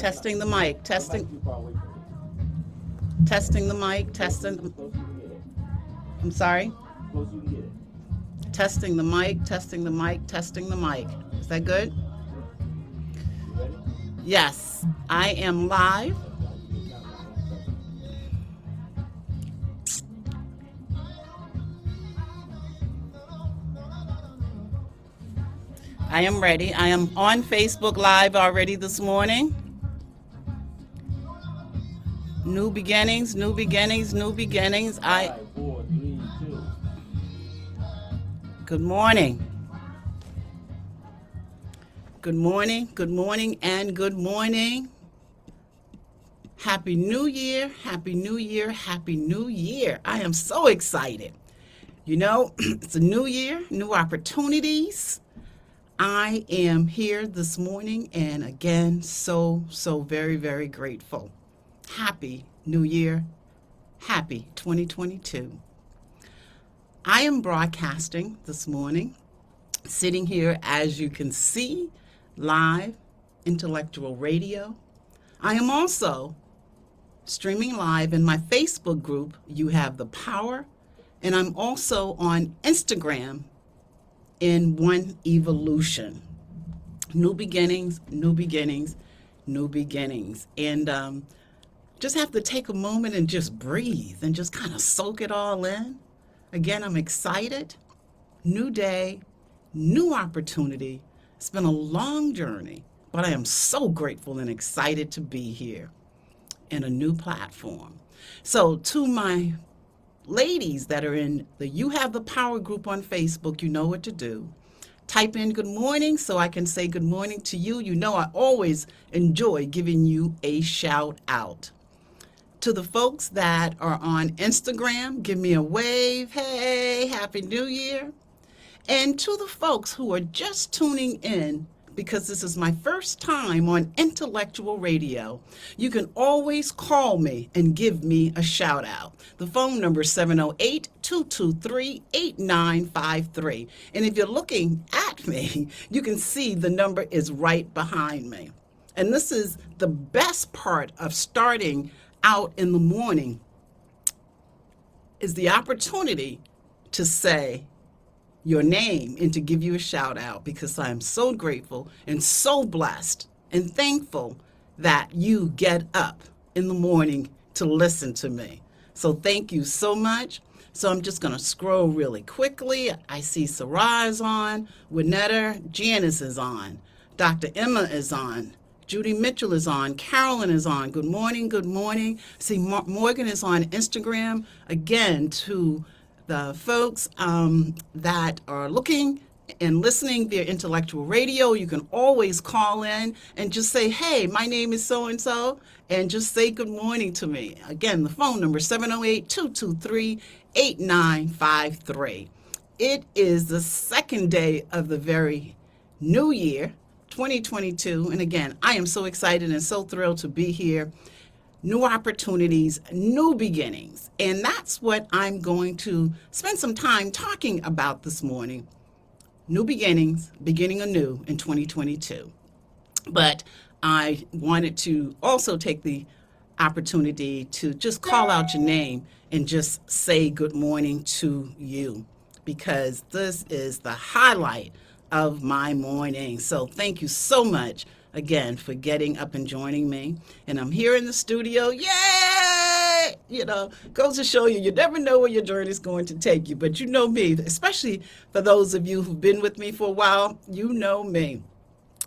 Testing the mic. Testing the mic. Testing. I'm sorry. Testing the mic. Testing the mic. Testing the mic. Is that good? Yes, I am live. I am ready. I am on Facebook Live already this morning. New beginnings, new beginnings, new beginnings. Good morning. Good morning, good morning, and good morning. Happy New Year, Happy New Year, Happy New Year. I am so excited. You know, it's a new year, new opportunities. I am here this morning and again, so very, very grateful. Happy New Year. Happy 2022. I am broadcasting this morning, sitting here as you can see, live, intellectual radio. I am also streaming live in my Facebook group, You Have the Power, and I'm also on Instagram in One Evolution. New beginnings, new beginnings, new beginnings. And just have to take a moment and just breathe and just kind of soak it all in. Again, I'm excited. New day, new opportunity. It's been a long journey, but I am so grateful and excited to be here in a new platform. So to my ladies that are in the You Have the Power group on Facebook, you know what to do. Type in good morning so I can say good morning to you. You know I always enjoy giving you a shout out. To the folks that are on Instagram, give me a wave. Hey, Happy New Year. And to the folks who are just tuning in, because this is my first time on intellectual radio, you can always call me and give me a shout out. The phone number is 708-223-8953. And if you're looking at me, you can see the number is right behind me. And this is the best part of starting out in the morning, is the opportunity to say your name and to give you a shout out, because I am so grateful and so blessed and thankful that you get up in the morning to listen to me. So thank you so much. So I'm just going to scroll really quickly. I see Sarah is on, Winetta, Janice is on, Dr. Emma is on, Judy Mitchell is on, Carolyn is on. Good morning, good morning. See, Morgan is on Instagram. Again, to the folks that are looking and listening via intellectual radio, you can always call in and just say, hey, my name is so-and-so, and just say good morning to me. Again, the phone number is 708-223-8953. It is the second day of the very new year, 2022. And again, I am so excited and so thrilled to be here. New opportunities, new beginnings. And that's what I'm going to spend some time talking about this morning. New beginnings, beginning anew in 2022. But I wanted to also take the opportunity to just call out your name and just say good morning to you, because this is the highlight of my morning. So thank you so much again for getting up and joining me. And I'm here in the studio. Yay! You know, goes to show you, you never know where your journey is going to take you. But you know me, especially for those of you who've been with me for a while, you know me.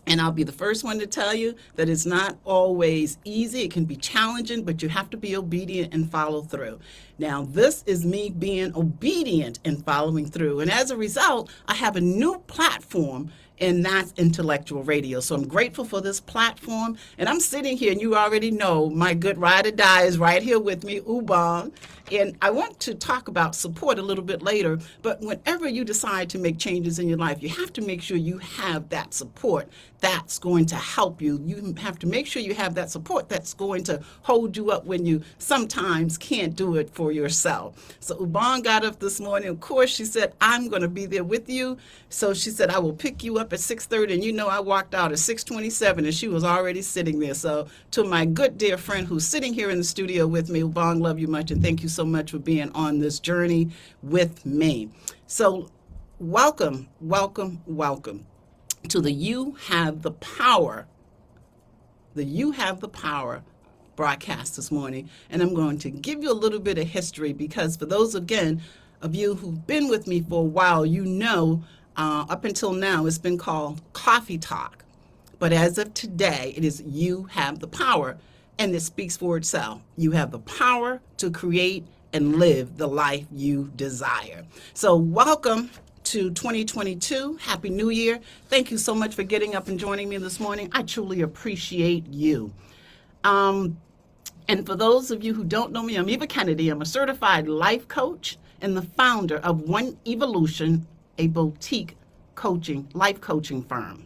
And I'll be the first one to tell you that it's not always easy. It can be challenging, but you have to be obedient and follow through. Now, this is me being obedient and following through. And as a result, I have a new platform, and that's intellectual radio. So I'm grateful for this platform. And I'm sitting here, and you already know my good ride or die is right here with me, Ubong. And I want to talk about support a little bit later, but whenever you decide to make changes in your life, you have to make sure you have that support that's going to help you. You have to make sure you have that support that's going to hold you up when you sometimes can't do it for yourself. So Ubon got up this morning. Of course, she said, I'm going to be there with you. So she said, I will pick you up at 6:30. And you know, I walked out at 6:27 and she was already sitting there. So to my good dear friend who's sitting here in the studio with me, Ubon, love you much. And thank you so much for being on this journey with me. So welcome, welcome, welcome to the You Have the Power, broadcast this morning. And I'm going to give you a little bit of history because for those, again, of you who've been with me for a while, you know, up until now, it's been called Coffee Talk. But as of today, it is You Have the Power, and it speaks for itself. You have the power to create and live the life you desire. So welcome to 2022. Happy New Year. Thank you so much for getting up and joining me this morning. I truly appreciate you. And for those of you who don't know me, I'm Eva Kennedy. I'm a certified life coach and the founder of One Evolution, a boutique life coaching firm.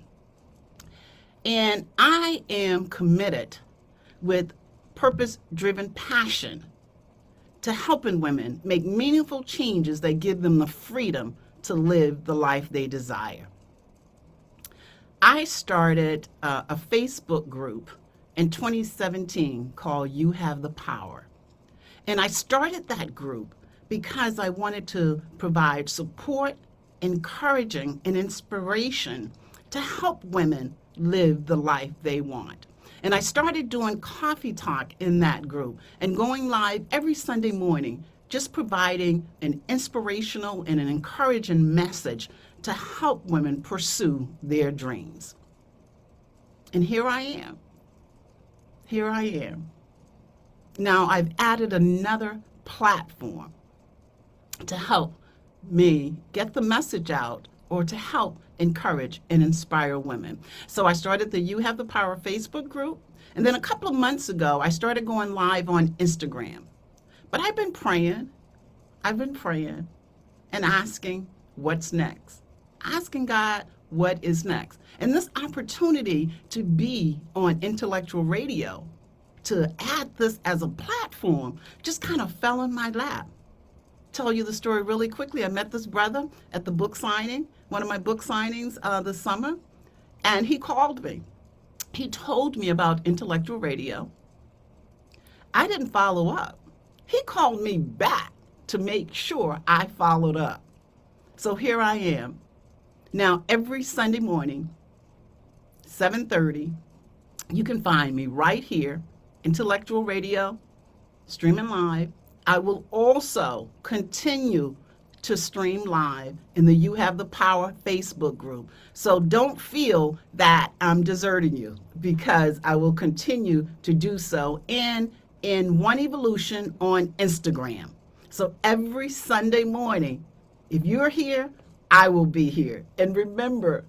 And I am committed with purpose-driven passion to helping women make meaningful changes that give them the freedom to live the life they desire. I started a Facebook group in 2017 called You Have the Power. And I started that group because I wanted to provide support, encouraging, and inspiration to help women live the life they want. And I started doing Coffee Talk in that group and going live every Sunday morning, just providing an inspirational and an encouraging message to help women pursue their dreams. And here I am. Now I've added another platform to help me get the message out or to help encourage and inspire women. So I started the You Have the Power Facebook group. And then a couple of months ago, I started going live on Instagram. But I've been praying and asking what's next. Asking God what is next. And this opportunity to be on intellectual radio, to add this as a platform, just kind of fell in my lap. Tell you the story really quickly. I met this brother at the book signing, one of my book signings this summer, and he called me. He told me about intellectual radio. I didn't follow up. He called me back to make sure I followed up. So here I am. Now, every Sunday morning, 7:30, you can find me right here, Intellectual Radio, streaming live. I will also continue to stream live in the You Have the Power Facebook group. So don't feel that I'm deserting you because I will continue to do so and in One Evolution on Instagram. So every Sunday morning, if you're here, I will be here. And remember,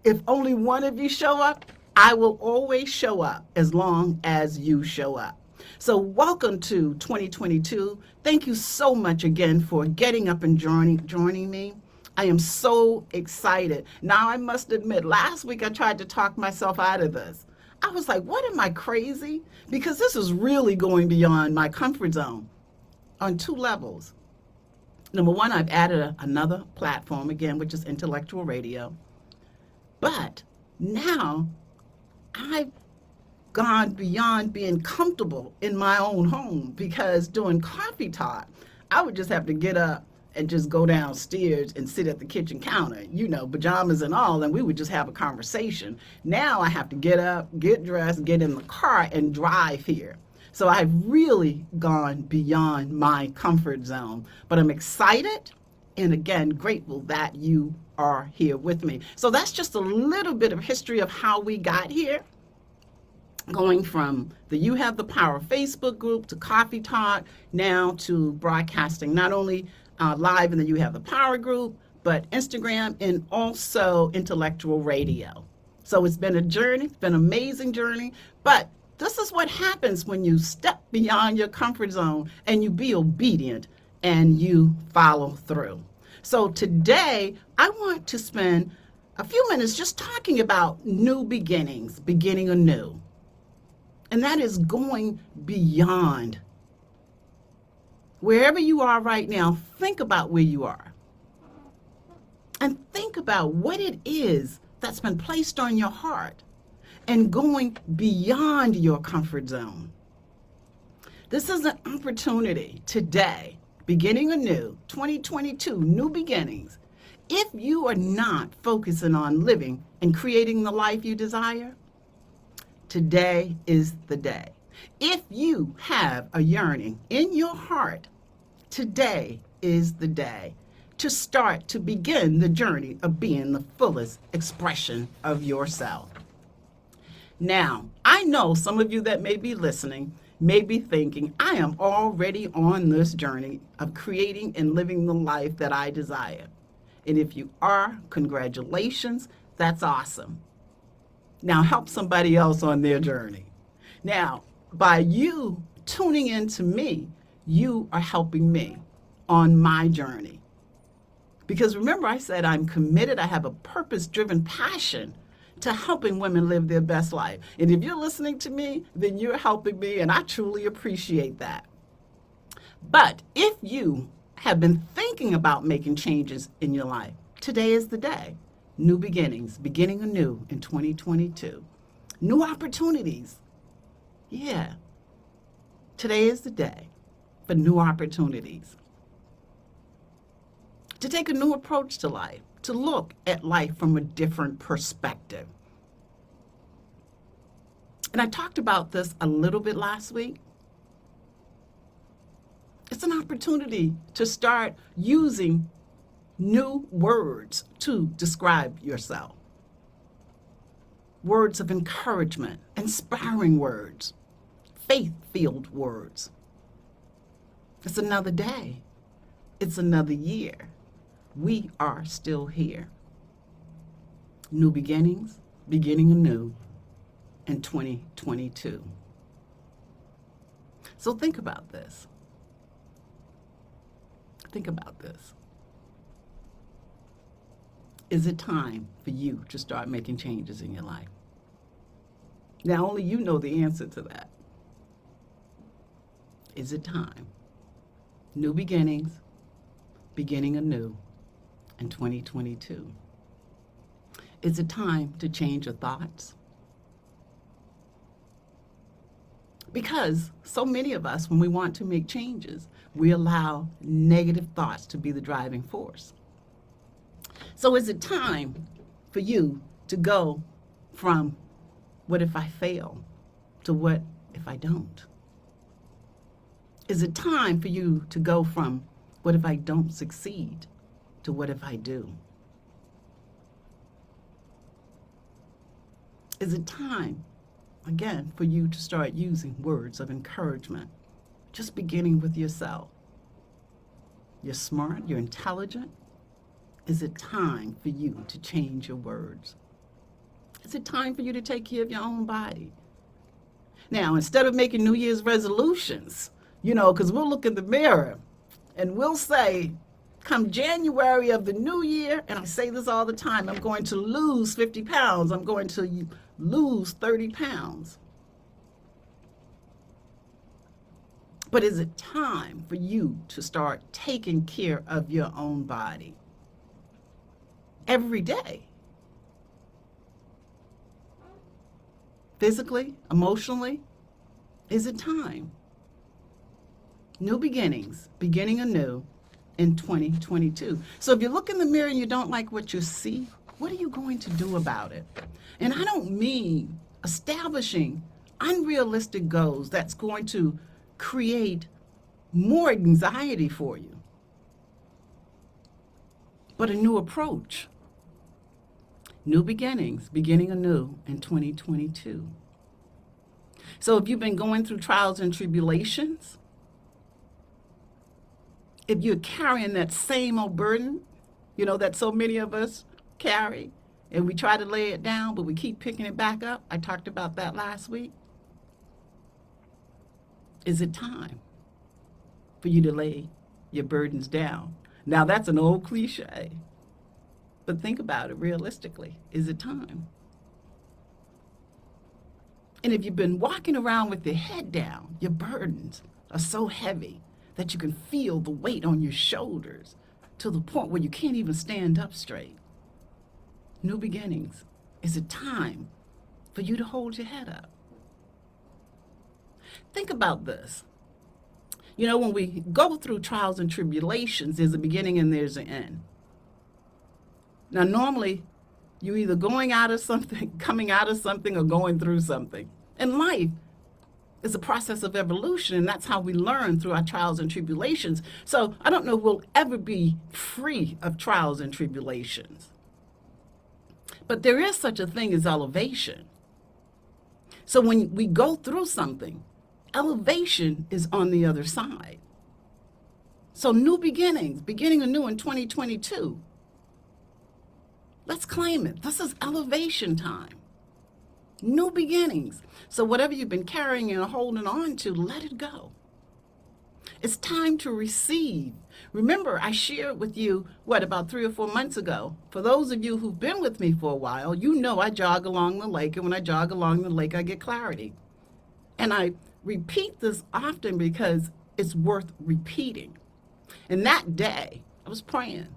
if only one of you show up, I will always show up as long as you show up. So welcome to 2022. Thank you so much again for getting up and joining me. I am so excited. Now, I must admit, last week I tried to talk myself out of this. I was like, what, am I crazy? Because this is really going beyond my comfort zone on two levels. Number one, I've added another platform, again, which is intellectual radio. But now I've gone beyond being comfortable in my own home because doing Coffee Talk, I would just have to get up and just go downstairs and sit at the kitchen counter, you know, pajamas and all, and we would just have a conversation. Now I have to get up, get dressed, get in the car, and drive here. So I've really gone beyond my comfort zone. But I'm excited and, again, grateful that you are here with me. So that's just a little bit of history of how we got here. Going from the You Have the Power Facebook group to Coffee Talk, now to broadcasting not only live in the You Have the Power group, but Instagram and also intellectual radio. So it's been a journey, it's been an amazing journey, but this is what happens when you step beyond your comfort zone and you be obedient and you follow through. So today, I want to spend a few minutes just talking about new beginnings, beginning anew. And that is going beyond. Wherever you are right now, think about where you are. And think about what it is that's been placed on your heart and going beyond your comfort zone. This is an opportunity today, beginning anew, 2022, new beginnings. If you are not focusing on living and creating the life you desire, today is the day. If you have a yearning in your heart, today is the day to start to begin the journey of being the fullest expression of yourself. Now, I know some of you that may be listening may be thinking, I am already on this journey of creating and living the life that I desire. And if you are, congratulations, that's awesome. Now help somebody else on their journey. Now, by you tuning in to me, you are helping me on my journey. Because remember, I said I'm committed, I have a purpose-driven passion to helping women live their best life. And if you're listening to me, then you're helping me, and I truly appreciate that. But if you have been thinking about making changes in your life, today is the day. New beginnings, beginning anew in 2022. New opportunities. Yeah. Today is the day for new opportunities. To take a new approach to life, to look at life from a different perspective. And I talked about this a little bit last week. It's an opportunity to start using new words to describe yourself. Words of encouragement, inspiring words, faith-filled words. It's another day. It's another year. We are still here. New beginnings, beginning anew in 2022. So think about this. Think about this. Is it time for you to start making changes in your life? Now, only you know the answer to that. Is it time? New beginnings, beginning anew in 2022. Is it time to change your thoughts? Because so many of us, when we want to make changes, we allow negative thoughts to be the driving force. So is it time for you to go from what if I fail to what if I don't? Is it time for you to go from what if I don't succeed to what if I do? Is it time, again, for you to start using words of encouragement, just beginning with yourself? You're smart, you're intelligent. Is it time for you to change your words? Is it time for you to take care of your own body? Now, instead of making New Year's resolutions, because we'll look in the mirror and we'll say, come January of the new year, and I say this all the time, I'm going to lose 50 pounds. I'm going to lose 30 pounds. But is it time for you to start taking care of your own body? Every day. Physically, emotionally, is it time? New beginnings, beginning anew in 2022. So if you look in the mirror and you don't like what you see, what are you going to do about it? And I don't mean establishing unrealistic goals that's going to create more anxiety for you, but a new approach. New beginnings, beginning anew in 2022. So if you've been going through trials and tribulations, if you're carrying that same old burden, that so many of us carry, and we try to lay it down, but we keep picking it back up. I talked about that last week. Is it time for you to lay your burdens down? Now, that's an old cliche. But think about it realistically. Is it time? And if you've been walking around with your head down, your burdens are so heavy that you can feel the weight on your shoulders to the point where you can't even stand up straight. New beginnings. Is it time for you to hold your head up? Think about this. You know, when we go through trials and tribulations, there's a beginning and there's an end. Now, normally, you're either going out of something, coming out of something, or going through something. And life is a process of evolution, and that's how we learn through our trials and tribulations. So I don't know if we'll ever be free of trials and tribulations. But there is such a thing as elevation. So when we go through something, elevation is on the other side. So new beginnings, beginning anew in 2022. Let's claim it. This is elevation time. New beginnings. So whatever you've been carrying and holding on to, let it go. It's time to receive. Remember, I shared with you, about 3 or 4 months ago. For those of you who've been with me for a while, you know I jog along the lake, and when I jog along the lake, I get clarity. And I repeat this often because it's worth repeating. And that day, I was praying.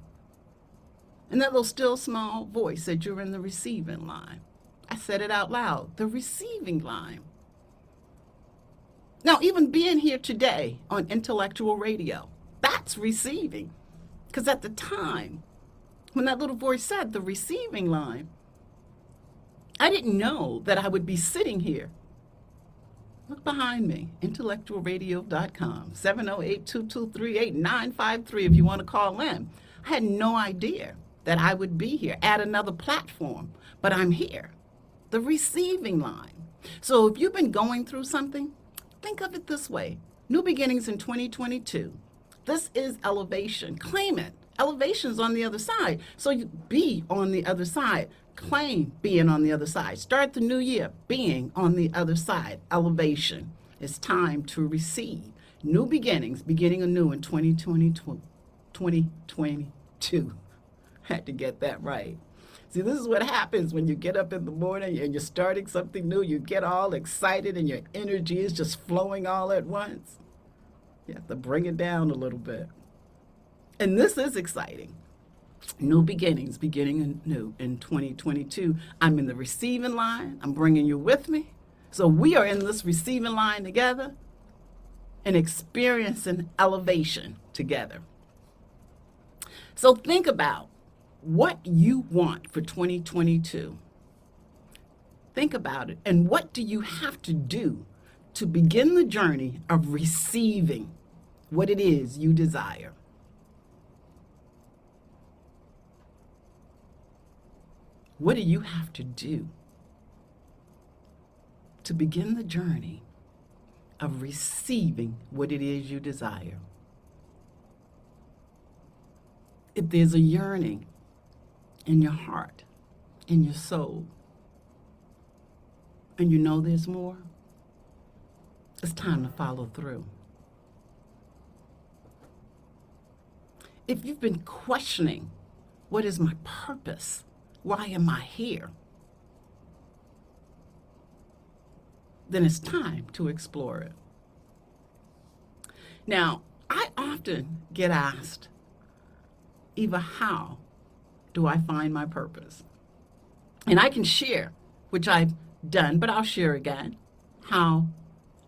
And that little still small voice said, you're in the receiving line. I said it out loud, the receiving line. Now, even being here today on intellectual radio, that's receiving. Because at the time, when that little voice said the receiving line, I didn't know that I would be sitting here. Look behind me, intellectualradio.com, 708-223-8953 if you want to call in. I had no idea that I would be here at another platform, but I'm here. The receiving line. So if you've been going through something, think of it this way. New beginnings in 2022. This is elevation. Claim it. Elevation's on the other side. So you be on the other side. Claim being on the other side. Start the new year being on the other side. Elevation. It's time to receive. New beginnings, beginning anew in 2022. 2022. Had to get that right. See, this is what happens when you get up in the morning and you're starting something new. You get all excited and your energy is just flowing all at once. You have to bring it down a little bit. And this is exciting. New beginnings, beginning anew in 2022. I'm in the receiving line. I'm bringing you with me. So we are in this receiving line together and experiencing elevation together. So think about what you want for 2022. Think about it. And what do you have to do to begin the journey of receiving what it is you desire? What do you have to do to begin the journey of receiving what it is you desire? If there's a yearning in your heart, in your soul, and you know there's more, it's time to follow through. If you've been questioning, what is my purpose? Why am I here? Then it's time to explore it. Now, I often get asked, Eva, how do I find my purpose? And I can share, which I've done, but I'll share again, how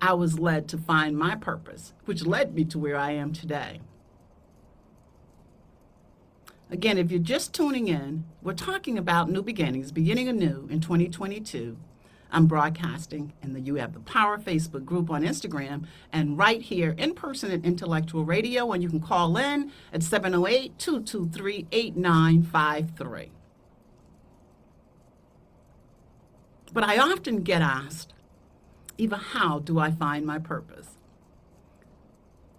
I was led to find my purpose, which led me to where I am today. Again, if you're just tuning in, we're talking about new beginnings, beginning anew in 2022. I'm broadcasting, and you have the Power Facebook group on Instagram, and right here in person at Intellectual Radio, and you can call in at 708-223-8953. But I often get asked, Eva, how do I find my purpose?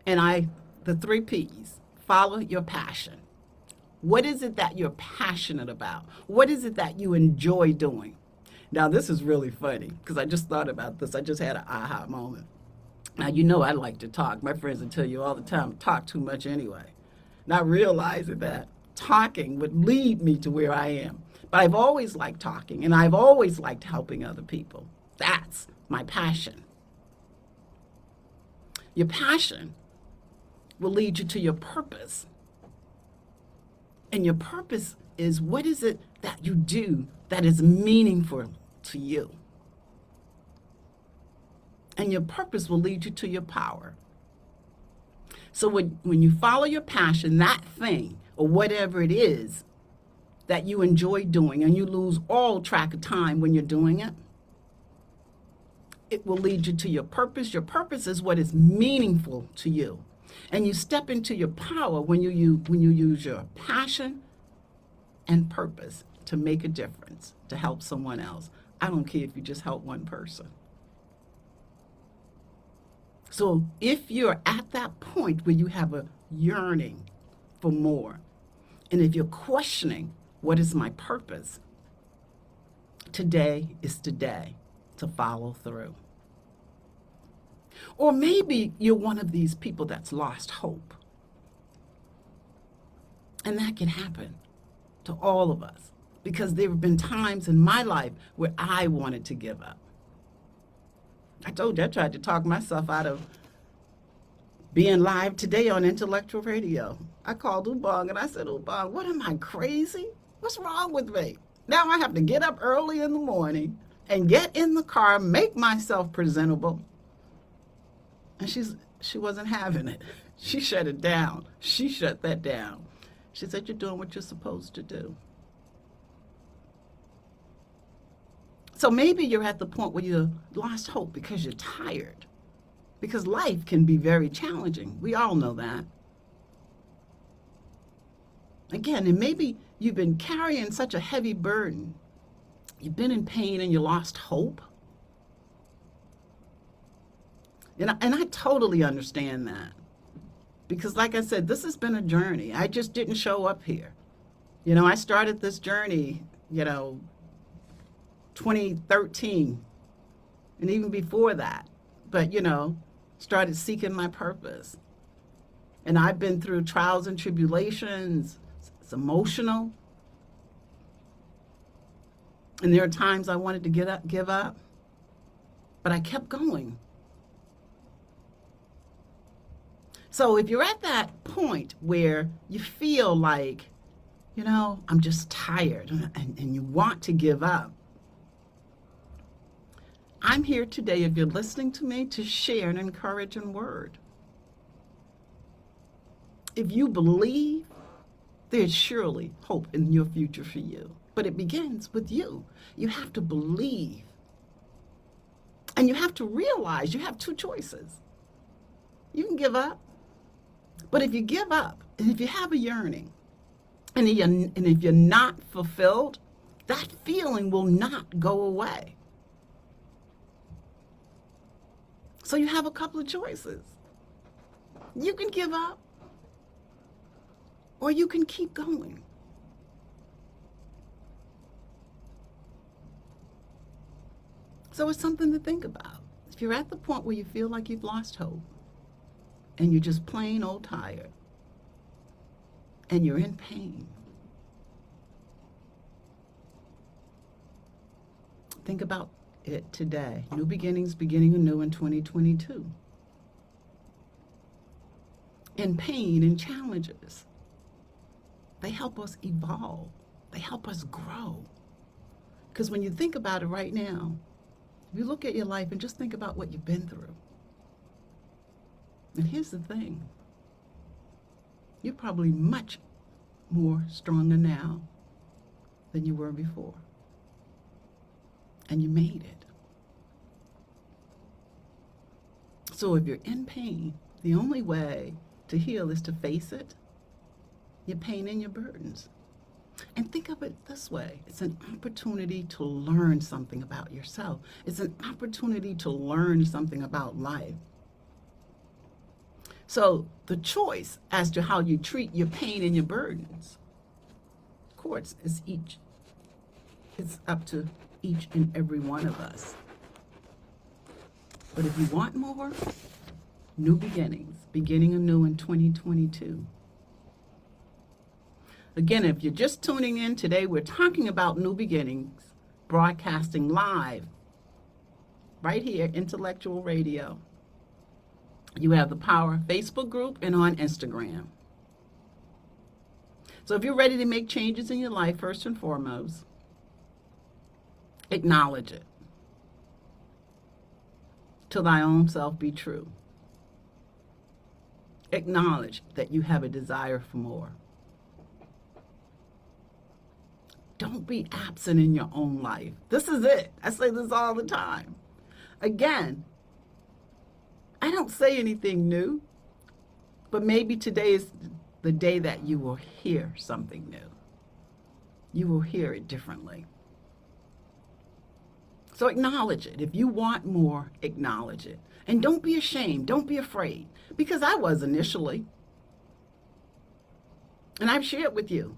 And the 3 P's, follow your passion. What is it that you're passionate about? What is it that you enjoy doing? Now, this is really funny because I just thought about this. I just had an aha moment. Now, you know I like to talk. My friends will tell you all the time, talk too much anyway. Not realizing that talking would lead me to where I am. But I've always liked talking, and I've always liked helping other people. That's my passion. Your passion will lead you to your purpose. And your purpose is, what is it that you do that is meaningful to you? And your purpose will lead you to your power. So when you follow your passion, that thing or whatever it is that you enjoy doing, and you lose all track of time when you're doing it, it will lead you to your purpose. Your purpose is what is meaningful to you. And you step into your power when you use your passion and purpose to make a difference, to help someone else. I don't care if you just help one person. So if you're at that point where you have a yearning for more, and if you're questioning, what is my purpose? Today is the day to follow through. Or maybe you're one of these people that's lost hope. And that can happen to all of us, because there have been times in my life where I wanted to give up. I told you I tried to talk myself out of being live today on Intellectual Radio. I called Ubong and I said, Ubong, what am I, crazy? What's wrong with me? Now I have to get up early in the morning and get in the car, make myself presentable. And she wasn't having it. She shut it down. She shut that down. She said, you're doing what you're supposed to do. So maybe you're at the point where you lost hope because you're tired. Because life can be very challenging. We all know that. Again, and maybe you've been carrying such a heavy burden. You've been in pain and you lost hope. And I totally understand that. Because like I said, this has been a journey. I just didn't show up here. You know, I started this journey, 2013. And even before that. But, started seeking my purpose. And I've been through trials and tribulations. It's emotional. And there are times I wanted to give up. But I kept going. So if you're at that point where you feel like, I'm just tired and you want to give up, I'm here today, if you're listening to me, to share an encouraging word. If you believe, there's surely hope in your future for you. But it begins with you. You have to believe. And you have to realize you have two choices. You can give up. But if you give up, and if you have a yearning, and if you're not fulfilled, that feeling will not go away. So you have a couple of choices. You can give up, or you can keep going. So it's something to think about. If you're at the point where you feel like you've lost hope, and you're just plain old tired, and you're in pain, think about it today. New beginnings, beginning anew in 2022. And pain and challenges, they help us evolve. They help us grow. Because when you think about it right now, if you look at your life and just think about what you've been through. And here's the thing. You're probably much more stronger now than you were before. And you made it. So if you're in pain, the only way to heal is to face it, your pain and your burdens. And think of it this way. It's an opportunity to learn something about yourself. It's an opportunity to learn something about life. So the choice as to how you treat your pain and your burdens, of course, it's up to each and every one of us. But if you want more, new beginnings, beginning anew in 2022. Again, if you're just tuning in today, we're talking about new beginnings, broadcasting live right here, Intellectual Radio. You have the Power Facebook group and on Instagram. So if you're ready to make changes in your life, first and foremost, acknowledge it. To thy own self be true. Acknowledge that you have a desire for more. Don't be absent in your own life. This is it. I say this all the time. Again, I don't say anything new, but maybe today is the day that you will hear something new. You will hear it differently. So acknowledge it. If you want more, acknowledge it. And don't be ashamed. Don't be afraid. Because I was initially. And I've shared with you.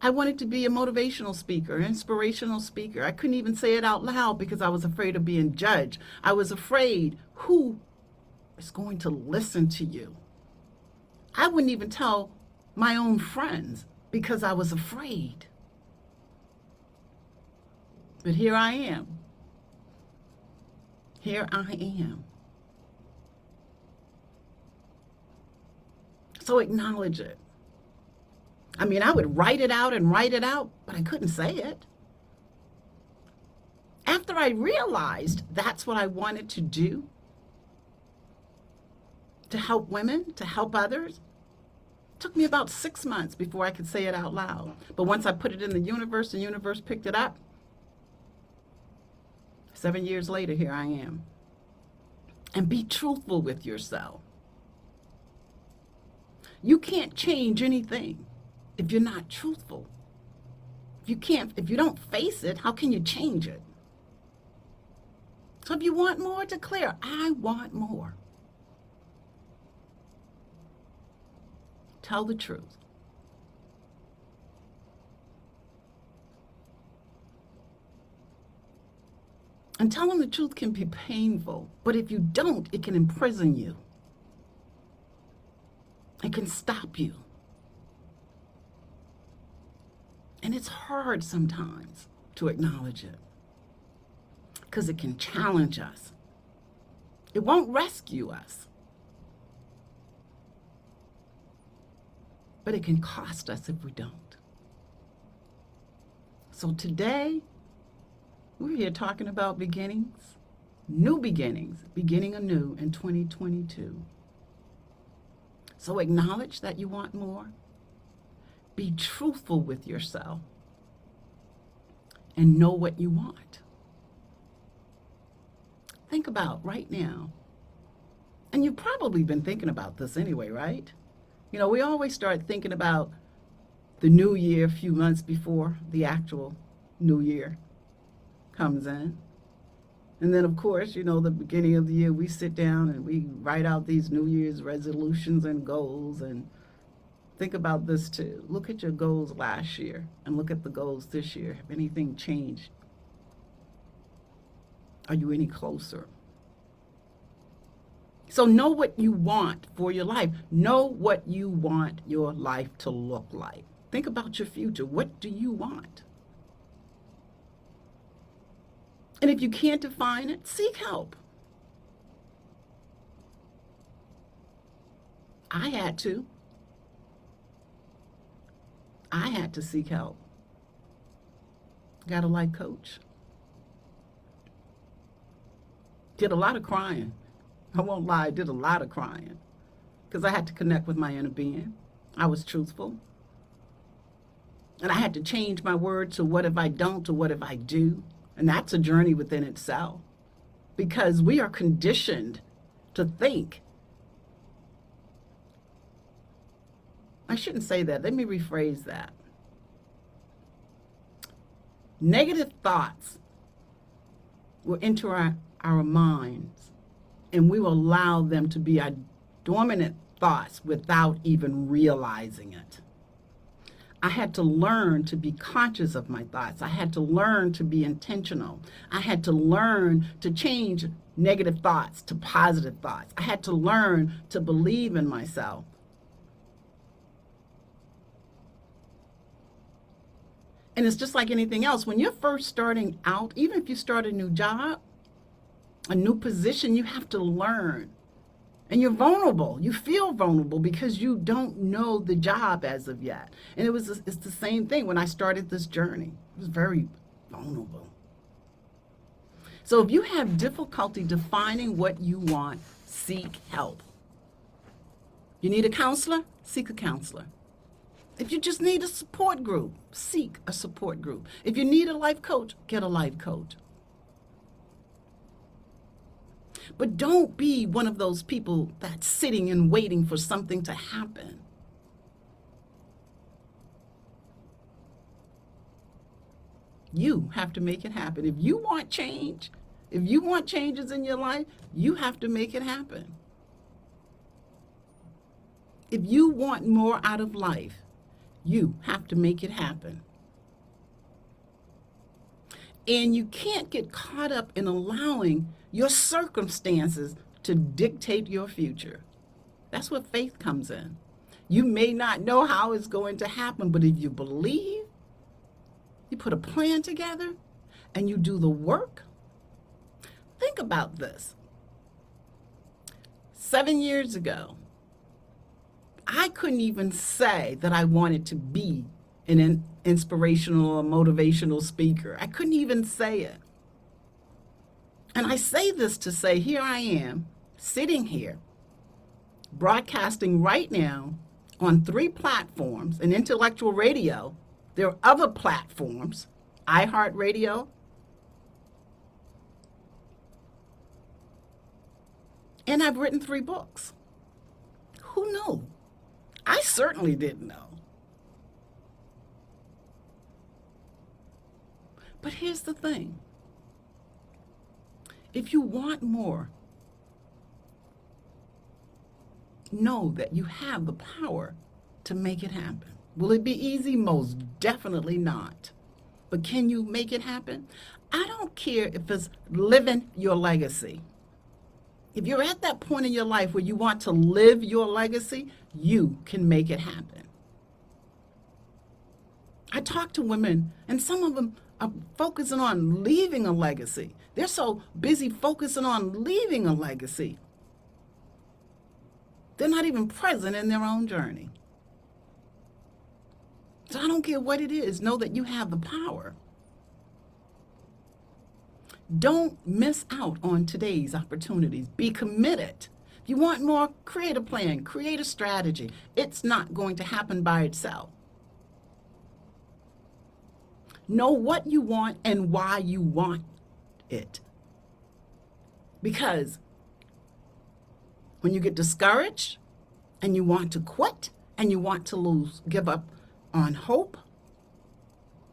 I wanted to be a motivational speaker, inspirational speaker. I couldn't even say it out loud because I was afraid of being judged. I was afraid who is going to listen to you. I wouldn't even tell my own friends because I was afraid. But here I am. Here I am. So acknowledge it. I mean, I would write it out, but I couldn't say it. After I realized that's what I wanted to do, to help women, to help others, it took me about 6 months before I could say it out loud. But once I put it in the universe picked it up. 7 years later, here I am. And be truthful with yourself. You can't change anything if you're not truthful. If you don't face it, how can you change it? So if you want more, declare, I want more. Tell the truth. And telling the truth can be painful, but if you don't, it can imprison you. It can stop you. And it's hard sometimes to acknowledge it because it can challenge us. It won't rescue us, but it can cost us if we don't. So today, we're here talking about beginnings, new beginnings, beginning anew in 2022. So acknowledge that you want more. Be truthful with yourself and know what you want. Think about right now, and you've probably been thinking about this anyway, right? You know, we always start thinking about the new year a few months before the actual new year comes in. And then, of course, you know, the beginning of the year, we sit down and we write out these New Year's resolutions and goals. And think about this too. Look at your goals last year and look at the goals this year. Have anything changed? Are you any closer? So know what you want for your life. Know what you want your life to look like. Think about your future. What do you want? And if you can't define it, seek help. I had to. I had to seek help. Got a life coach. Did a lot of crying. I won't lie, I did a lot of crying because I had to connect with my inner being. I was truthful. And I had to change my word to what if I don't, to what if I do. And that's a journey within itself because we are conditioned to think. I shouldn't say that. Let me rephrase that. Negative thoughts will enter our minds, and we will allow them to be our dominant thoughts without even realizing it. I had to learn to be conscious of my thoughts. I had to learn to be intentional. I had to learn to change negative thoughts to positive thoughts. I had to learn to believe in myself. And it's just like anything else. When you're first starting out, even if you start a new job, a new position, you have to learn. And you're vulnerable. You feel vulnerable because you don't know the job as of yet. And it's the same thing when I started this journey. It was very vulnerable. So if you have difficulty defining what you want, seek help. You need a counselor? Seek a counselor. If you just need a support group, seek a support group. If you need a life coach, get a life coach. But don't be one of those people that's sitting and waiting for something to happen. You have to make it happen. If you want change, if you want changes in your life, you have to make it happen. If you want more out of life, you have to make it happen. And you can't get caught up in allowing your circumstances to dictate your future. That's where faith comes in. You may not know how it's going to happen, but if you believe, you put a plan together, and you do the work. Think about this. 7 years ago, I couldn't even say that I wanted to be an inspirational or motivational speaker. I couldn't even say it. And I say this to say, here I am, sitting here, broadcasting right now on 3 platforms, an intellectual radio. There are other platforms, iHeartRadio, and I've written 3 books. Who knew? I certainly didn't know. But here's the thing. If you want more, know that you have the power to make it happen. Will it be easy? Most definitely not. But can you make it happen? I don't care if it's living your legacy. If you're at that point in your life where you want to live your legacy, you can make it happen. I talk to women, and some of them are focusing on leaving a legacy. They're so busy focusing on leaving a legacy. They're not even present in their own journey. So I don't care what it is. Know that you have the power. Don't miss out on today's opportunities. Be committed. If you want more, create a plan, create a strategy. It's not going to happen by itself. Know what you want and why you want it. Because when you get discouraged and you want to quit and you want to give up on hope,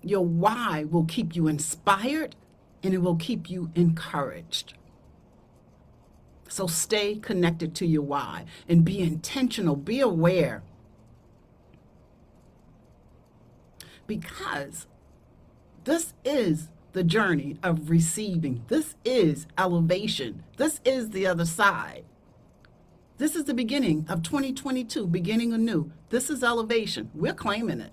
your why will keep you inspired and it will keep you encouraged. So stay connected to your why and be intentional, be aware. Because this is the journey of receiving. This is elevation. This is the other side. This is the beginning of 2022, beginning anew. This is elevation. We're claiming it.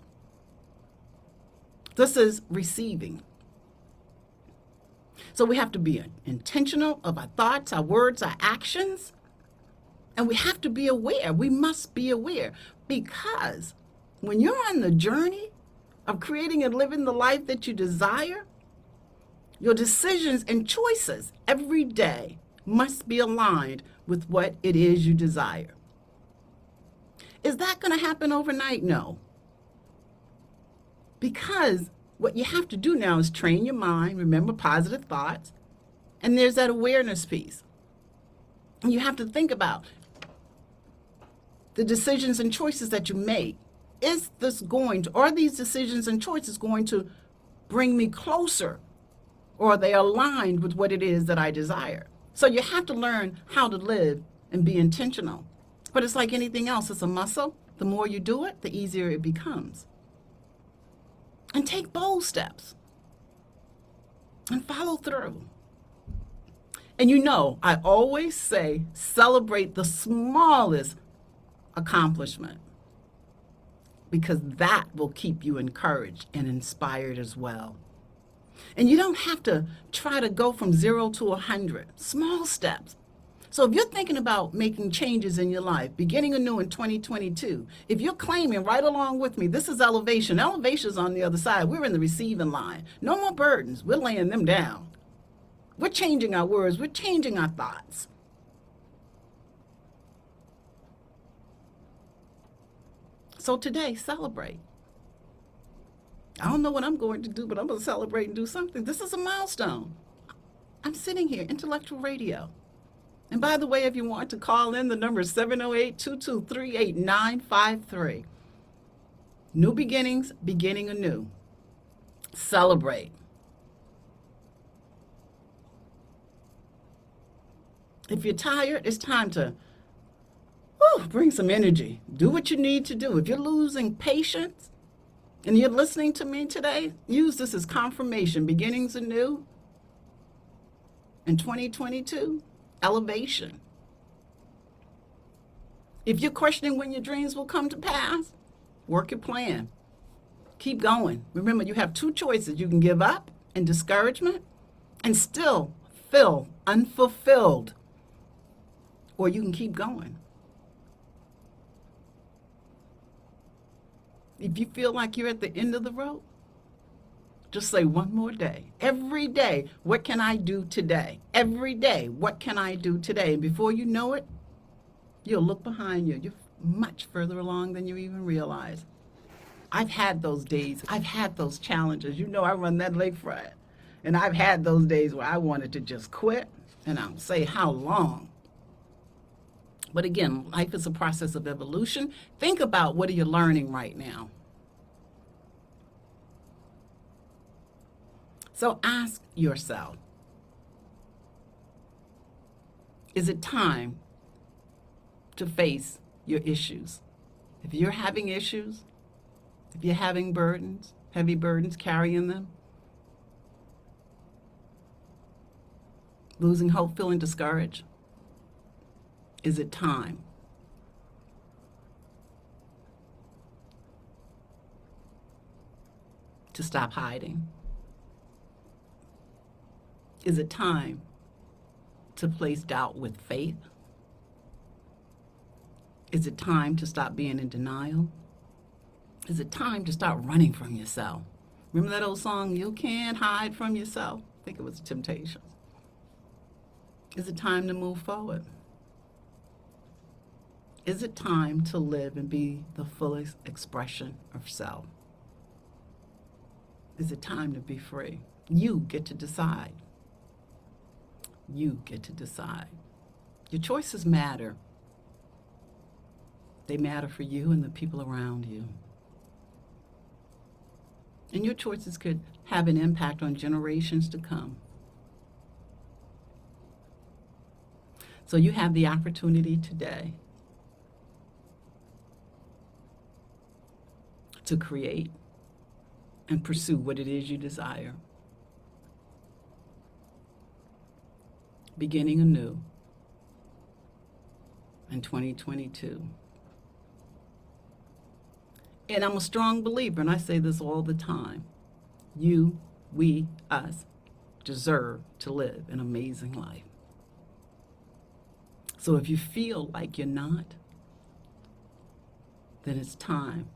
This is receiving. So we have to be intentional of our thoughts, our words, our actions. And we have to be aware. We must be aware. Because when you're on the journey of creating and living the life that you desire, your decisions and choices every day must be aligned with what it is you desire. Is that going to happen overnight? No. Because what you have to do now is train your mind, remember positive thoughts, and there's that awareness piece. And you have to think about the decisions and choices that you make. Are these decisions and choices going to bring me closer? Or are they aligned with what it is that I desire? So you have to learn how to live and be intentional. But it's like anything else, it's a muscle. The more you do it, the easier it becomes. And take bold steps and follow through. And I always say, celebrate the smallest accomplishment. because that will keep you encouraged and inspired as well. And you don't have to try to go from 0 to 100. Small steps. So if you're thinking about making changes in your life, beginning anew in 2022, if you're claiming right along with me, this is elevation. Elevation's on the other side. We're in the receiving line. No more burdens. We're laying them down. We're changing our words. We're changing our thoughts. So today, celebrate. I don't know what I'm going to do, but I'm going to celebrate and do something. This is a milestone. I'm sitting here, intellectual radio. And by the way, if you want to call in, the number is 708-223-8953. New beginnings, beginning anew. Celebrate. If you're tired, it's time to bring some energy. Do what you need to do. If you're losing patience and you're listening to me today, use this as confirmation. Beginnings anew in 2022. Elevation. If you're questioning when your dreams will come to pass, work your plan. Keep going. Remember, you have two choices. You can give up in discouragement and still feel unfulfilled, or you can keep going. If you feel like you're at the end of the road, just say one more day. Every day, what can I do today? Every day, what can I do today? And before you know it, you'll look behind you. You're much further along than you even realize. I've had those days. I've had those challenges. You know, I run that lakefront. And I've had those days where I wanted to just quit. And I'll say how long. But again, life is a process of evolution. Think about what are you learning right now. So ask yourself, is it time to face your issues? If you're having issues, if you're having burdens, heavy burdens, carrying them, losing hope, feeling discouraged, is it time to stop hiding? Is it time to place doubt with faith? Is it time to stop being in denial? Is it time to start running from yourself? Remember that old song, You Can't Hide From Yourself? I think it was the Temptations. Is it time to move forward? Is it time to live and be the fullest expression of self? Is it time to be free? You get to decide. You get to decide. Your choices matter. They matter for you and the people around you. And your choices could have an impact on generations to come. So you have the opportunity today to create and pursue what it is you desire. Beginning anew in 2022. And I'm a strong believer, and I say this all the time. You, we, us deserve to live an amazing life. So if you feel like you're not, then it's time.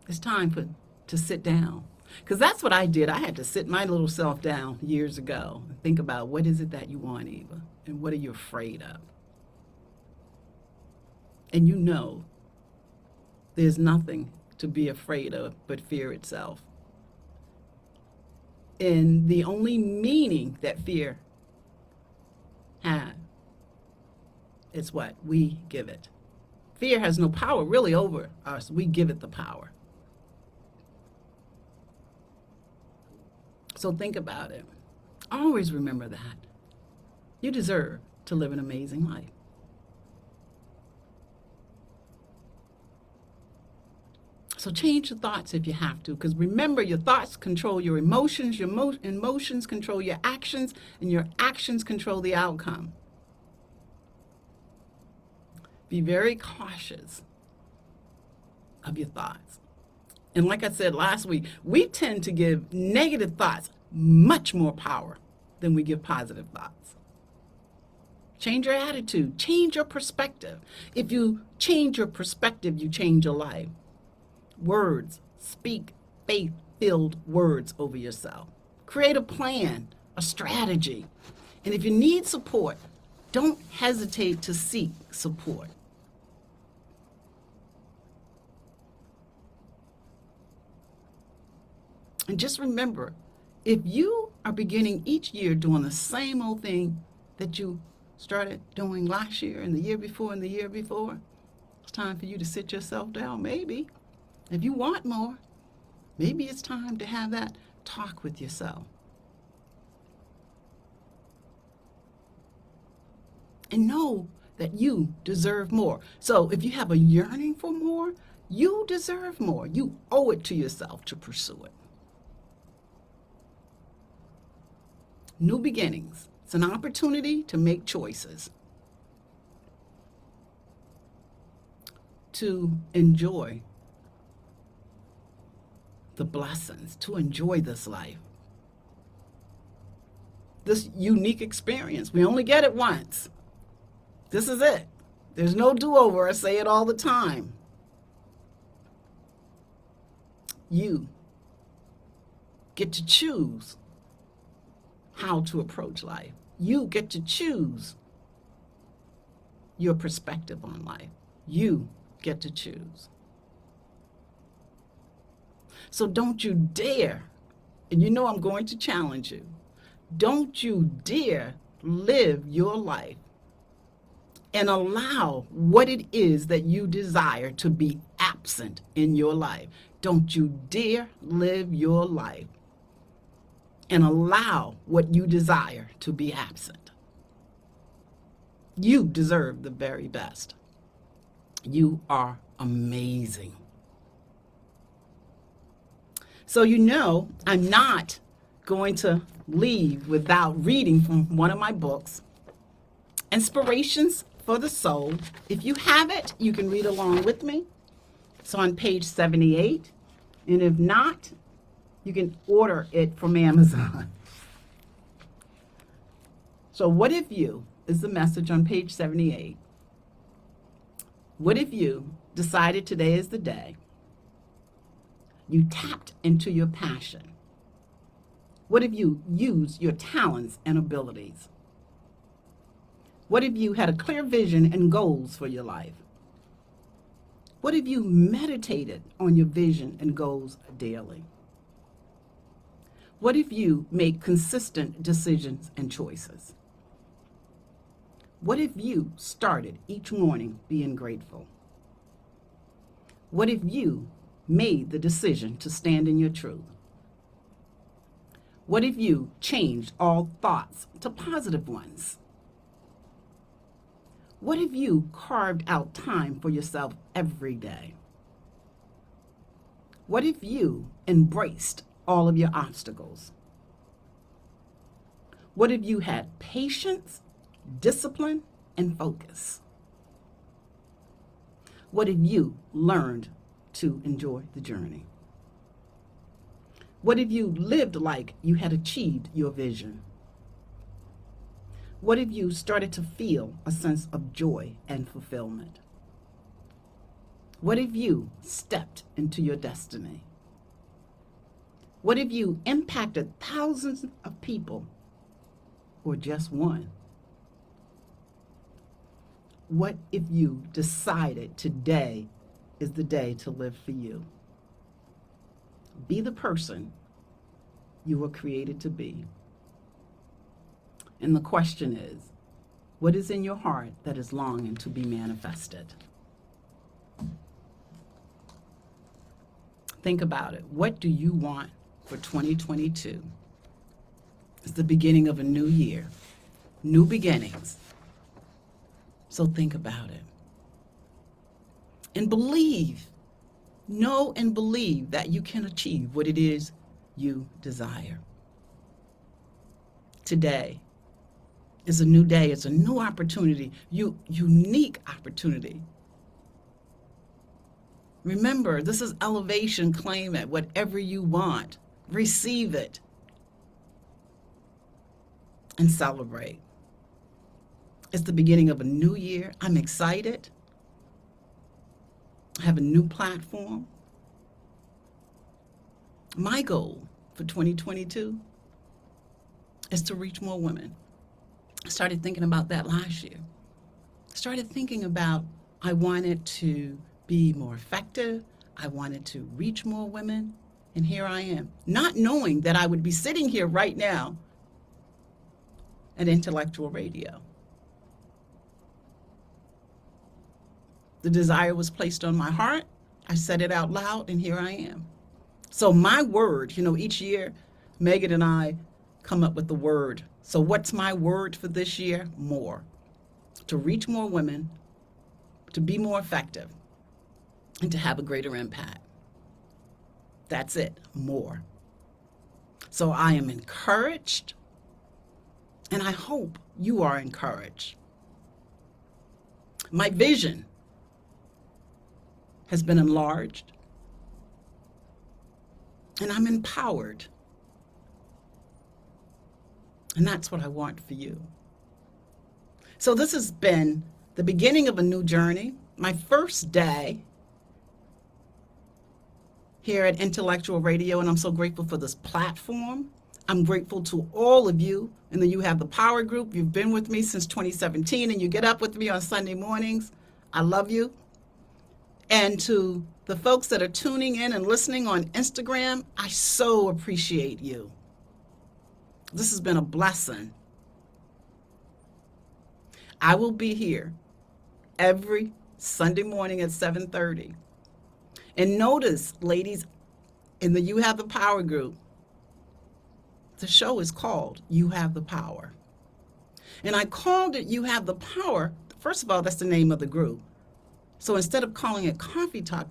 It's time to sit down. Because that's what I did. I had to sit my little self down years ago and think about what is it that you want, Eva, and what are you afraid of? And you know, there's nothing to be afraid of but fear itself. And the only meaning that fear has is what? We give it. Fear has no power really over us. We give it the power. So think about it. Always remember that. You deserve to live an amazing life. So change your thoughts if you have to, because remember, your thoughts control your emotions, your emotions control your actions, and your actions control the outcome. Be very cautious of your thoughts. And like I said last week, we tend to give negative thoughts much more power than we give positive thoughts. Change your attitude, change your perspective. If you change your perspective, you change your life. Words, speak faith-filled words over yourself. Create a plan, a strategy. And if you need support, don't hesitate to seek support. And just remember, if you are beginning each year doing the same old thing that you started doing last year and the year before and the year before, it's time for you to sit yourself down, maybe. If you want more, maybe it's time to have that talk with yourself. And know that you deserve more. So if you have a yearning for more, you deserve more. You owe it to yourself to pursue it. New beginnings. It's an opportunity to make choices, to enjoy the blessings, to enjoy this life, this unique experience. We only get it once. This is it. There's no do-over. I say it all the time. You get to choose how to approach life. You get to choose your perspective on life. You get to choose. So don't you dare, and you know I'm going to challenge you, don't you dare live your life and allow what it is that you desire to be absent in your life. Don't you dare live your life and allow what you desire to be absent. You deserve the very best. You are amazing. So you know I'm not going to leave without reading from one of my books, Inspirations for the Soul. If you have it, you can read along with me. It's on page 78. And if not, you can order it from Amazon. So what if you, is the message on page 78. What if you decided today is the day you tapped into your passion? What if you used your talents and abilities? What if you had a clear vision and goals for your life? What if you meditated on your vision and goals daily? What if you make consistent decisions and choices? What if you started each morning being grateful? What if you made the decision to stand in your truth? What if you changed all thoughts to positive ones? What if you carved out time for yourself every day? What if you embraced all of your obstacles? What if you had patience, discipline, and focus? What if you learned to enjoy the journey? What if you lived like you had achieved your vision? What if you started to feel a sense of joy and fulfillment? What if you stepped into your destiny? What if you impacted thousands of people or just one? What if you decided today is the day to live for you? Be the person you were created to be. And the question is, what is in your heart that is longing to be manifested? Think about it. What do you want for 2022? It's the beginning of a new year, new beginnings. So think about it. And believe, know and believe that you can achieve what it is you desire. Today is a new day. It's a new opportunity, unique opportunity. Remember, this is elevation. Claim it. Whatever you want, receive it and celebrate. It's the beginning of a new year. I'm excited. I have a new platform. My goal for 2022 is to reach more women. I started thinking about that last year. I started thinking about I wanted to be more effective. I wanted to reach more women. And here I am, not knowing that I would be sitting here right now at Intellectual Radio. The desire was placed on my heart. I said it out loud, and here I am. So my word, each year, Megan and I come up with the word. So what's my word for this year? More. To reach more women, to be more effective, and to have a greater impact. That's it, more. So I am encouraged, and I hope you are encouraged. My vision has been enlarged, and I'm empowered. And that's what I want for you. So this has been the beginning of a new journey, my first day here at Intellectual Radio, and I'm so grateful for this platform. I'm grateful to all of you in the You Have the Power group. You've been with me since 2017, and you get up with me on Sunday mornings. I love you. And to the folks that are tuning in and listening on Instagram, I so appreciate you. This has been a blessing. I will be here every Sunday morning at 7:30. And notice, ladies, in the You Have the Power group, the show is called You Have the Power. And I called it You Have the Power. First of all, that's the name of the group. So instead of calling it Coffee Talk,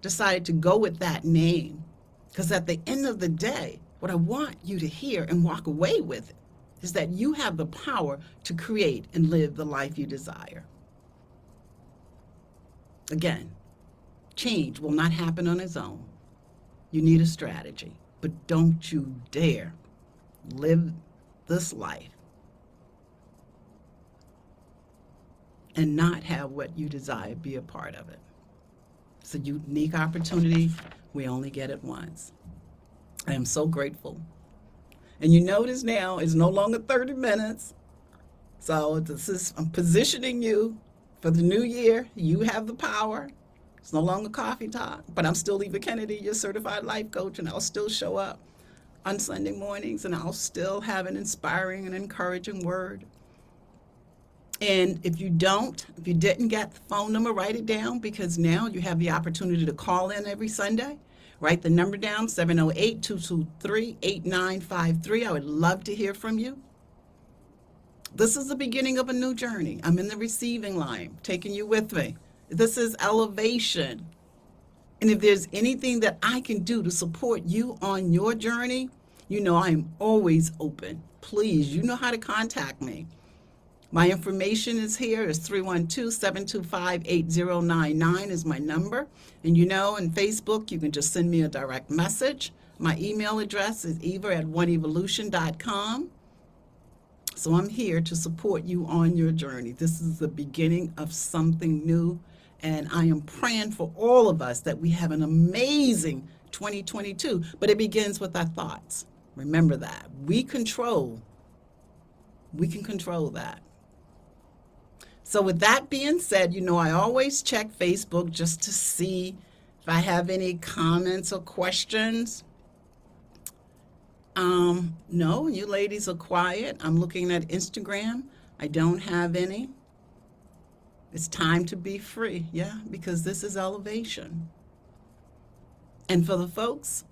decided to go with that name. Because at the end of the day, what I want you to hear and walk away with is that you have the power to create and live the life you desire. Again, change will not happen on its own. You need a strategy, but don't you dare live this life and not have what you desire be a part of it. It's a unique opportunity. We only get it once. I am so grateful. And you notice now it's no longer 30 minutes. So I'm positioning you for the new year. You have the power. It's no longer Coffee Talk, but I'm still Eva Kennedy, your certified life coach, and I'll still show up on Sunday mornings, and I'll still have an inspiring and encouraging word. And if you didn't get the phone number, write it down, because now you have the opportunity to call in every Sunday. Write the number down, 708-223-8953. I would love to hear from you. This is the beginning of a new journey. I'm in the receiving line, taking you with me. This is elevation. And if there's anything that I can do to support you on your journey, I am always open. Please, you know how to contact me. My information is here. It's 312-725-8099 is my number. And in Facebook, you can just send me a direct message. My email address is eva@oneevolution.com. So I'm here to support you on your journey. This is the beginning of something new. And I am praying for all of us that we have an amazing 2022. But it begins with our thoughts. Remember that. We can control that. So with that being said, I always check Facebook just to see if I have any comments or questions. No, you ladies are quiet. I'm looking at Instagram. I don't have any. It's time to be free, because this is elevation. And for the folks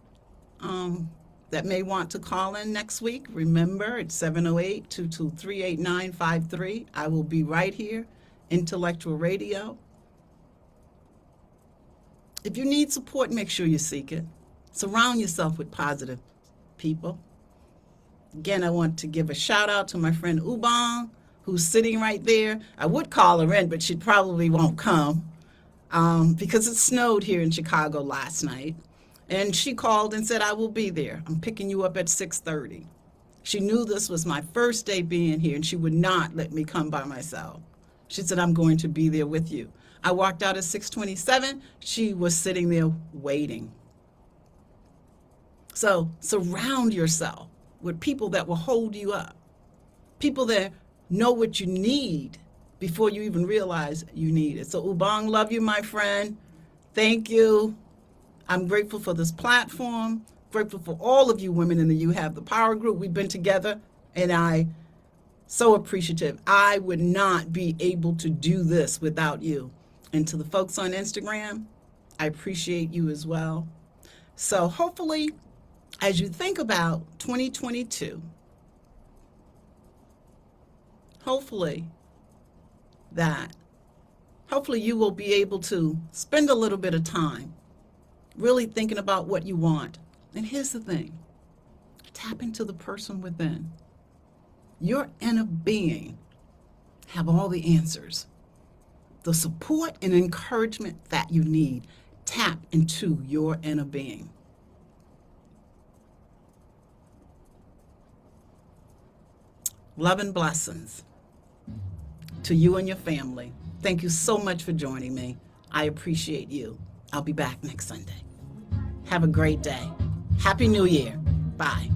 that may want to call in next week, remember it's 708-223-8953. I will be right here, Intellectual Radio. If you need support, make sure you seek it. Surround yourself with positive people. Again, I want to give a shout out to my friend Ubong, who's sitting right there. I would call her in, but she probably won't come. because it snowed here in Chicago last night. And she called and said, I will be there. I'm picking you up at 6:30. She knew this was my first day being here, and she would not let me come by myself. She said, I'm going to be there with you. I walked out at 6:27. She was sitting there waiting. So surround yourself with people that will hold you up, people that know what you need before you even realize you need it. So Ubang, love you, my friend. Thank you. I'm grateful for this platform, grateful for all of you women in the You Have the Power group. We've been together, and I so appreciative. I would not be able to do this without you. And to the folks on Instagram, I appreciate you as well. So hopefully, as you think about 2022, hopefully you will be able to spend a little bit of time really thinking about what you want. And here's the thing, tap into the person within. Your inner being have all the answers, the support and encouragement that you need. Tap into your inner being. Love and blessings to you and your family. Thank you so much for joining me. I appreciate you. I'll be back next Sunday. Have a great day. Happy New Year. Bye.